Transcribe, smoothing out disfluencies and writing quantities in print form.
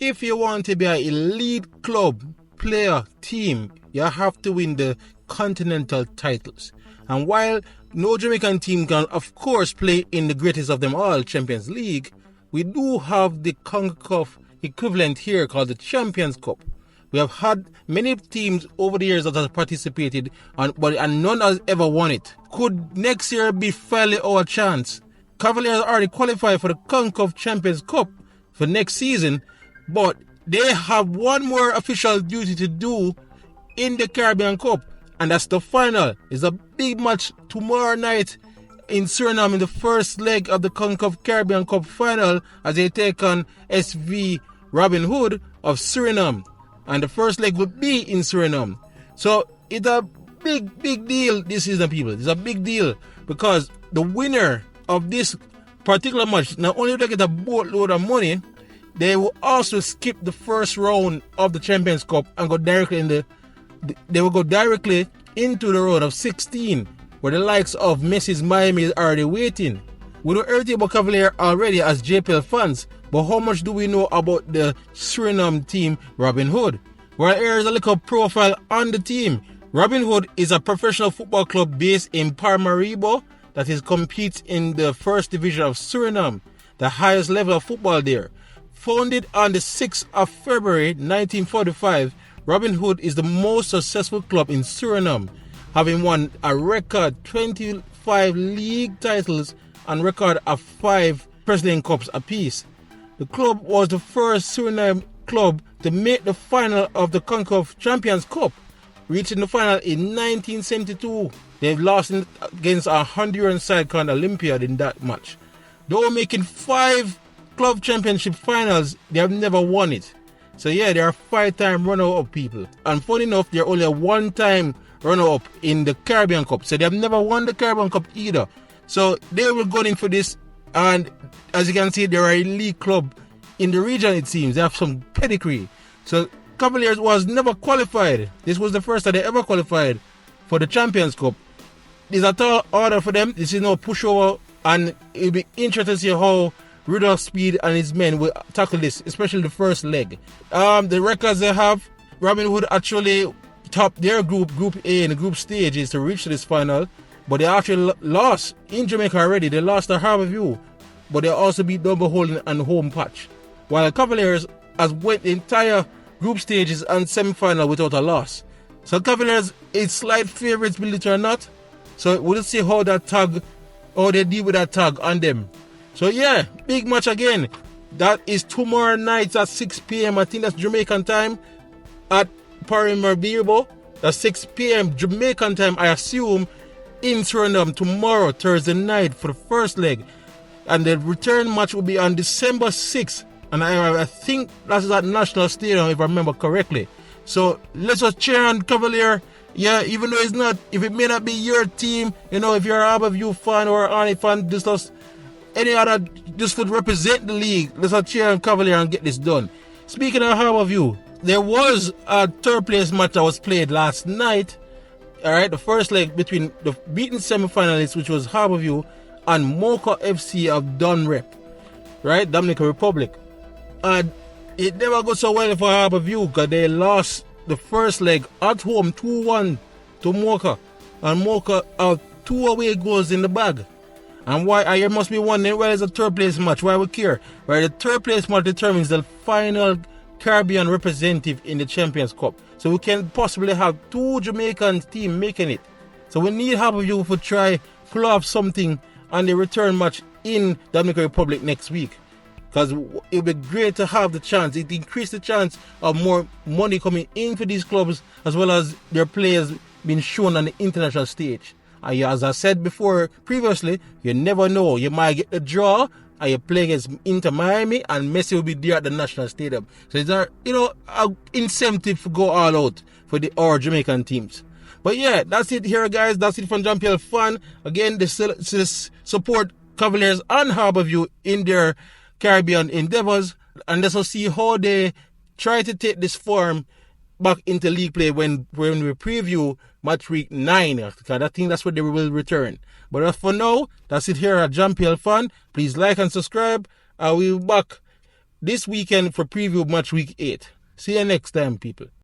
if you want to be an elite club, player, team, you have to win the continental titles. And while no Jamaican team can, of course, play in the greatest of them all, Champions League, we do have the Concacaf equivalent here called the Champions Cup. We have had many teams over the years that have participated, and none has ever won it. Could next year be finally our chance? Cavaliers already qualified for the Concacaf Champions Cup for next season, but they have one more official duty to do in the Caribbean Cup, and that's the final. It's a big match tomorrow night in Surinam in the first leg of the Concacaf Caribbean Cup Final as they take on SV Robinhood of Surinam. And the first leg will be in Surinam. So it's a big deal this season, people. It's a big deal because the winner of this particular match, not only will they get a boatload of money, they will also skip the first round of the Champions Cup and go directly they will go directly into the round of 16, where the likes of Messi's Miami is already waiting. We know everything about Cavalier already as JAMPL fans, but how much do we know about the Surinam team, Robinhood? Well, here is a little profile on the team. Robinhood is a professional football club based in Paramaribo that competes in the first division of Surinam, the highest level of football there. Founded on the 6th of February 1945, Robinhood is the most successful club in Surinam, having won a record 25 league titles and record of 5 President Cups apiece. The club was the first Suriname club to make the final of the Concacaf Champions Cup, reaching the final in 1972. They've lost against a Honduran side called Olympiad in that match. Though making 5 club championship finals, they have never won it. So yeah, they are 5-time runner-up people. And funny enough, they're only a 1-time runner-up in the Caribbean Cup. So they have never won the Caribbean Cup either. So they will go in for this. And as you can see, they're an elite club in the region, it seems. They have some pedigree. So Cavaliers was never qualified. This was the first time they ever qualified for the Champions Cup. It's a tall order for them. This is no pushover. And it'll be interesting to see how Rudolph Speed and his men will tackle this, especially the first leg. The records they have, Robinhood actually topped their group A in the group stages to reach this final, but they actually lost in Jamaica already. They lost to Harborview, but they also beat Double Holding and Home Patch. While Cavaliers has went the entire group stages and semi-final without a loss. So Cavaliers is slight favorites, believe it or not. So we'll see how they deal with that tag on them. So yeah, big match again. That is tomorrow night at 6 p.m. I think that's Jamaican time at Paramaribo. That's 6 p.m. Jamaican time, I assume, in Surinam tomorrow, Thursday night, for the first leg. And the return match will be on December 6th. And I think that's at National Stadium, if I remember correctly. So let's just cheer on Cavalier. Yeah, even though if it may not be your team, if you're a Harborview fan or an Arnie fan, just would represent the league. Let's not cheer on Cavalier and get this done. Speaking of Harborview, there was a third place match that was played last night. Alright, the first leg between the beaten semi-finalists, which was Harborview, and Mocha FC of Dunrep, right, Dominican Republic. And it never got so well for Harborview because they lost the first leg at home 2-1 to Mocha. And Mocha have 2 away goals in the bag. And why? I must be wondering, why is a third place match? Why we care? Right, the third place match determines the final Caribbean representative in the Champions Cup. So we can possibly have 2 Jamaican teams making it. So we need Harborview to try pull off something on the return match in Dominican Republic next week. Because it would be great to have the chance. It increases the chance of more money coming in for these clubs, as well as their players being shown on the international stage. And as I said before previously, you never know. You might get the draw and you play against Inter Miami and Messi will be there at the National Stadium. So it's an incentive to go all out for our Jamaican teams. But yeah, that's it here, guys. That's it from JAMPL Fan. Again, they still support Cavaliers and Harborview in their Caribbean endeavors. And let's see how they try to take this form back into league play when we preview match week 9. Because I think that's where they will return. But as for now, that's it here at JAMPL Fan. Please like and subscribe. I will be back this weekend for preview match week 8. See you next time, people.